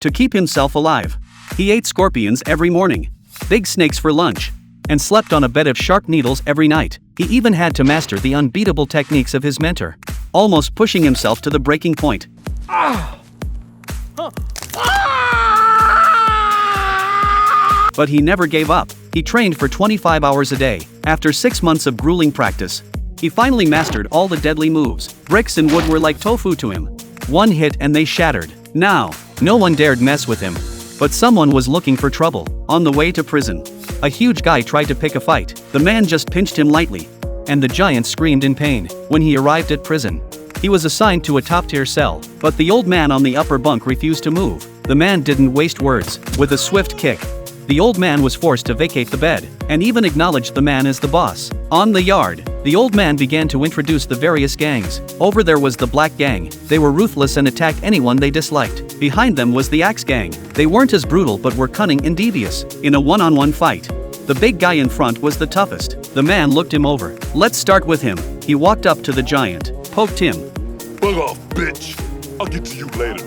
to keep himself alive. He ate scorpions every morning, big snakes for lunch, and slept on a bed of sharp needles every night. He even had to master the unbeatable techniques of his mentor, almost pushing himself to the breaking point. But he never gave up. He trained for 25 hours a day. After 6 months of grueling practice, he finally mastered all the deadly moves. Bricks and wood were like tofu to him. One hit and they shattered. Now, no one dared mess with him. But someone was looking for trouble. On the way to prison, a huge guy tried to pick a fight. The man just pinched him lightly, and the giant screamed in pain. When he arrived at prison, he was assigned to a top-tier cell, but the old man on the upper bunk refused to move. The man didn't waste words. With a swift kick, the old man was forced to vacate the bed, and even acknowledged the man as the boss. On the yard, the old man began to introduce the various gangs. Over there was the Black Gang. They were ruthless and attacked anyone they disliked. Behind them was the Axe Gang. They weren't as brutal but were cunning and devious. In a one-on-one fight, the big guy in front was the toughest. The man looked him over. "Let's start with him." He walked up to the giant, poked him, "Bug off, bitch. I'll get to you later,"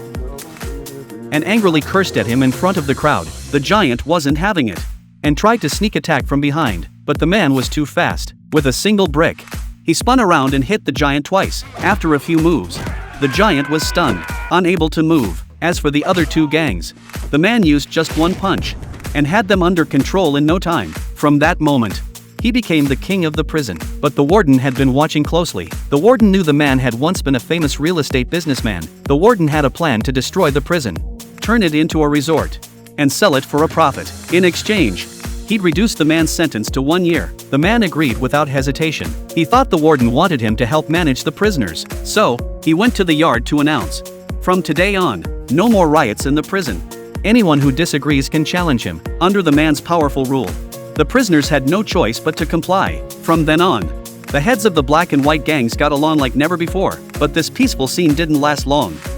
and angrily cursed at him in front of the crowd. The giant wasn't having it, and tried to sneak attack from behind, but the man was too fast. With a single brick, he spun around and hit the giant twice. After a few moves, the giant was stunned, unable to move. As for the other two gangs, the man used just one punch, and had them under control in no time. From that moment, he became the king of the prison. But the warden had been watching closely. The warden knew the man had once been a famous real estate businessman. The warden had a plan to destroy the prison, turn it into a resort, and sell it for a profit. In exchange, he'd reduce the man's sentence to 1 year. The man agreed without hesitation. He thought the warden wanted him to help manage the prisoners. So, he went to the yard to announce, "From today on, no more riots in the prison. Anyone who disagrees can challenge him." Under the man's powerful rule, the prisoners had no choice but to comply. From then on, the heads of the black and white gangs got along like never before. But this peaceful scene didn't last long.